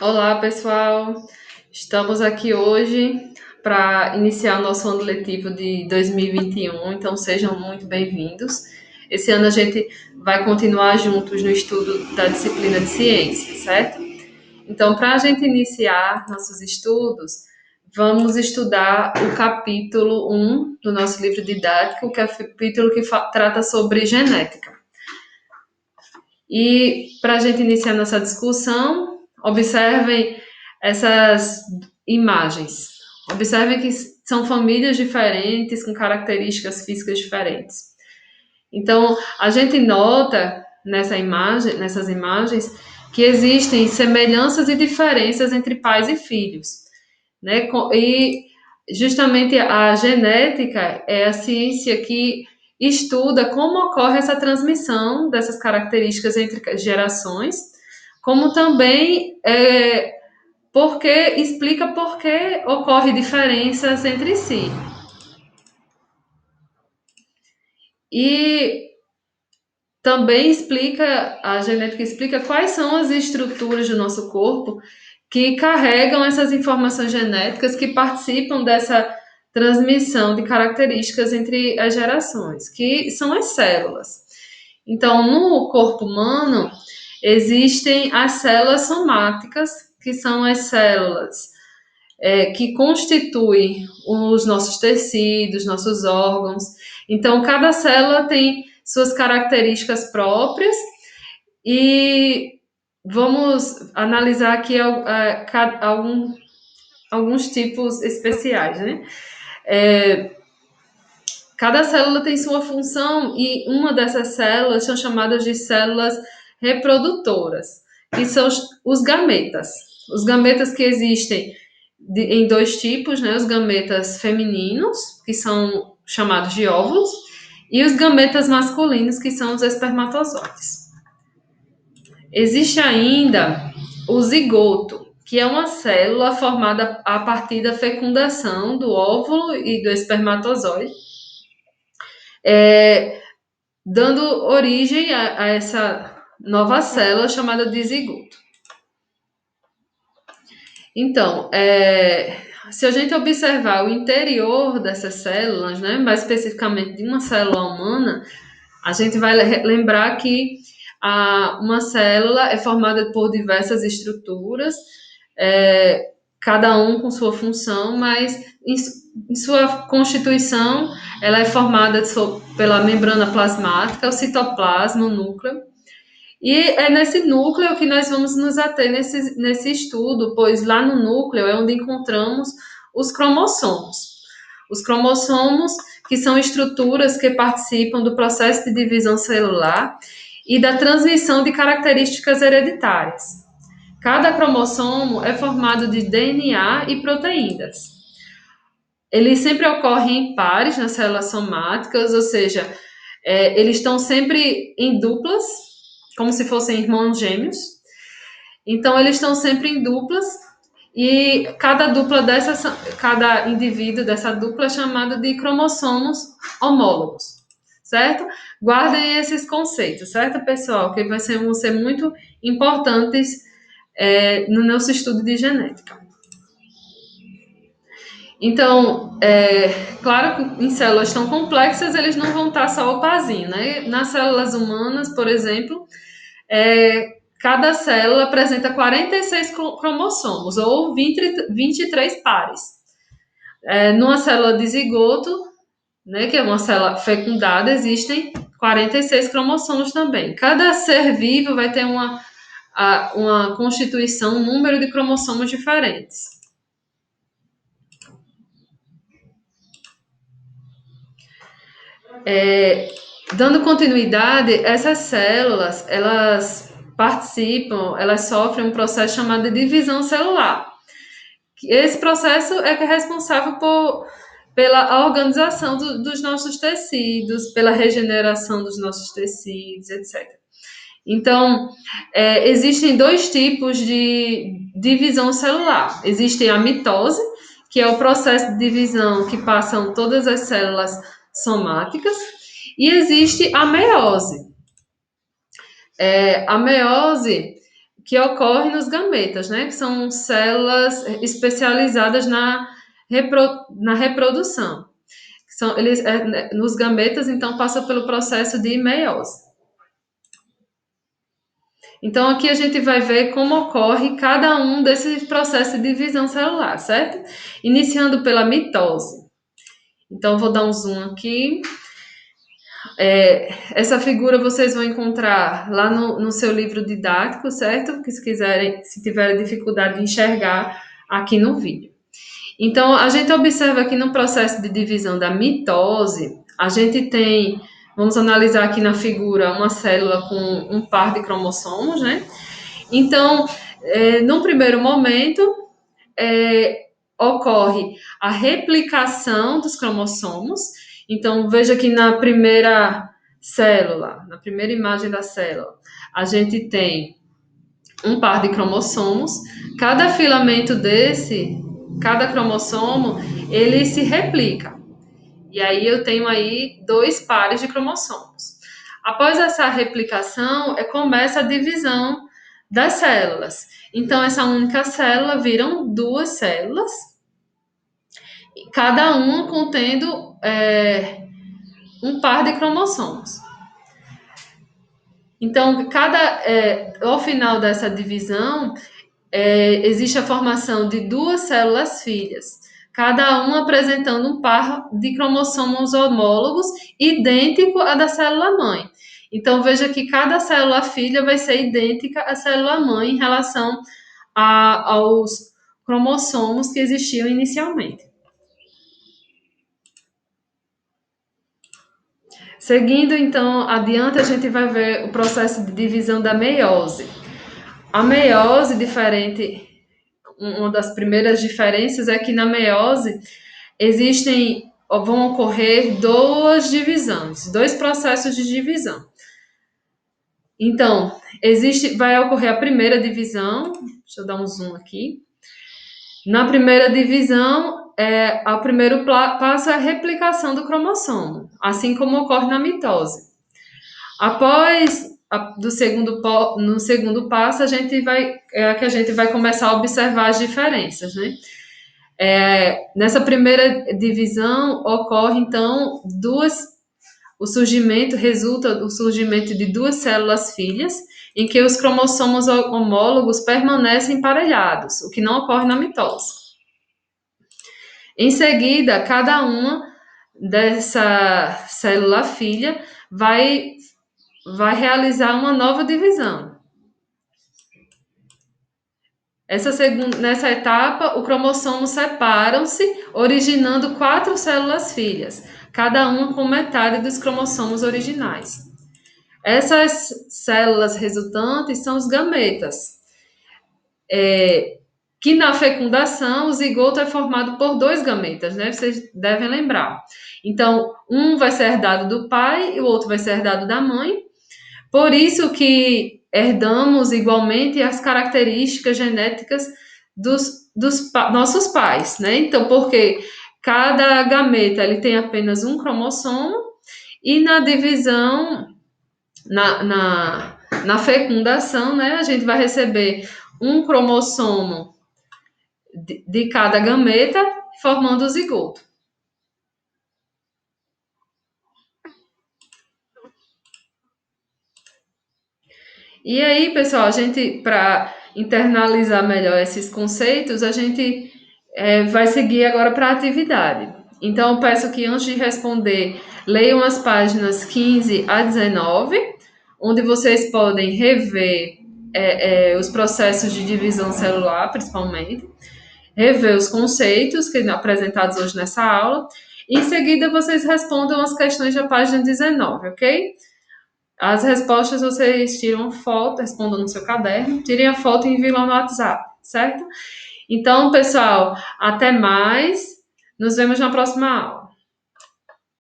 Olá, pessoal. Estamos aqui hoje para iniciar o nosso ano letivo de 2021, então sejam muito bem-vindos. Esse ano a gente vai continuar juntos no estudo da disciplina de ciência, certo? Então, para a gente iniciar nossos estudos, vamos estudar o capítulo 1 do nosso livro didático, que é o capítulo que trata sobre genética. E para a gente iniciar nossa discussão, observem essas imagens. Observem que são famílias diferentes, com características físicas diferentes. Então, a gente nota nessas imagens, que existem semelhanças e diferenças entre pais e filhos, né? E justamente a genética é a ciência que estuda como ocorre essa transmissão dessas características entre gerações, como também explica por que ocorre diferenças entre si. E também a genética explica quais são as estruturas do nosso corpo que carregam essas informações genéticas que participam dessa transmissão de características entre as gerações, que são as células. Então, no corpo humano, existem as células somáticas, que são as células que constituem os nossos tecidos, nossos órgãos. Então, cada célula tem suas características próprias e vamos analisar aqui alguns tipos especiais, né? Cada célula tem sua função e uma dessas células são chamadas de células reprodutoras, que são os gametas. Os gametas que existem em dois tipos, né? Os gametas femininos, que são chamados de óvulos, e os gametas masculinos, que são os espermatozoides. Existe ainda o zigoto, que é uma célula formada a partir da fecundação do óvulo e do espermatozoide, dando origem a essa nova célula chamada de zigoto. Então, se a gente observar o interior dessas células, né, mais especificamente de uma célula humana, a gente vai lembrar que uma célula é formada por diversas estruturas, cada um com sua função, mas em sua constituição ela é formada pela membrana plasmática, o citoplasma, o núcleo. E é nesse núcleo que nós vamos nos ater nesse estudo, pois lá no núcleo é onde encontramos os cromossomos. Os cromossomos, que são estruturas que participam do processo de divisão celular e da transmissão de características hereditárias. Cada cromossomo é formado de DNA e proteínas. Eles sempre ocorrem em pares nas células somáticas, ou seja, eles estão sempre em duplas, como se fossem irmãos gêmeos. Então, eles estão sempre em duplas e cada indivíduo dessa dupla é chamado de cromossomos homólogos, certo? Guardem esses conceitos, certo, pessoal? Que vão ser muito importantes no nosso estudo de genética. Então, claro que em células tão complexas eles não vão estar só o parzinho, né? Nas células humanas, por exemplo, cada célula apresenta 46 cromossomos, ou 23 pares. Numa célula de zigoto, né, que é uma célula fecundada, existem 46 cromossomos também. Cada ser vivo vai ter uma constituição, um número de cromossomos diferentes. Dando continuidade, essas células, elas participam, elas sofrem um processo chamado de divisão celular. Esse processo é que é responsável pela organização dos nossos tecidos, pela regeneração dos nossos tecidos, etc. Então, existem dois tipos de divisão celular. Existe a mitose, que é o processo de divisão que passam todas as células somáticas, e existe a meiose. A meiose, que ocorre nos gametas, né? Que são células especializadas na reprodução. Nos gametas, então, passa pelo processo de meiose. Então, aqui a gente vai ver como ocorre cada um desses processos de divisão celular, certo? Iniciando pela mitose. Então, vou dar um zoom aqui. Essa figura vocês vão encontrar lá no seu livro didático, certo? Que se tiverem dificuldade de enxergar aqui no vídeo. Então, a gente observa aqui no processo de divisão da mitose, a gente tem, vamos analisar aqui na figura, uma célula com um par de cromossomos, né? Então, num primeiro momento, ocorre a replicação dos cromossomos. Então, veja que na primeira célula, na primeira imagem da célula, a gente tem um par de cromossomos. Cada filamento cada cromossomo, ele se replica. E aí eu tenho aí 2 pares de cromossomos. Após essa replicação, começa a divisão das células. Então, essa única célula viram 2 células, cada uma contendo um par de cromossomos. Então, ao final dessa divisão, existe a formação de 2 células filhas, cada uma apresentando um par de cromossomos homólogos idêntico à da célula mãe. Então, veja que cada célula filha vai ser idêntica à célula mãe em relação aos cromossomos que existiam inicialmente. Seguindo, então, adiante, a gente vai ver o processo de divisão da meiose. A meiose, uma das primeiras diferenças é que na meiose vão ocorrer 2 divisões, 2 processos de divisão. Então, vai ocorrer a primeira divisão, deixa eu dar um zoom aqui. Na primeira divisão, o primeiro passo é a replicação do cromossomo, assim como ocorre na mitose. Após no segundo passo, a gente vai começar a observar as diferenças, né? Nessa primeira divisão ocorre então resulta o surgimento de 2 células filhas, em que os cromossomos homólogos permanecem emparelhados, o que não ocorre na mitose. Em seguida, cada uma dessa célula filha vai realizar uma nova divisão. Nessa etapa, os cromossomos separam-se, originando 4 células filhas, cada uma com metade dos cromossomos originais. Essas células resultantes são os gametas, que na fecundação o zigoto é formado por 2 gametas, né? Vocês devem lembrar. Então, um vai ser herdado do pai e o outro vai ser herdado da mãe. Por isso que herdamos igualmente as características genéticas dos nossos pais, né? Então, porque cada gameta ele tem apenas um cromossomo e na divisão, na fecundação, né, a gente vai receber um cromossomo de cada gameta, formando o zigoto. E aí, pessoal, para internalizar melhor esses conceitos, a gente vai seguir agora para a atividade. Então, eu peço que antes de responder, leiam as páginas 15 a 19, onde vocês podem rever os processos de divisão celular, principalmente, rever os conceitos que apresentados hoje nessa aula. Em seguida, vocês respondam as questões da página 19, ok? As respostas vocês tiram foto, respondam no seu caderno, tirem a foto e enviem lá no WhatsApp, certo? Então, pessoal, até mais. Nos vemos na próxima aula.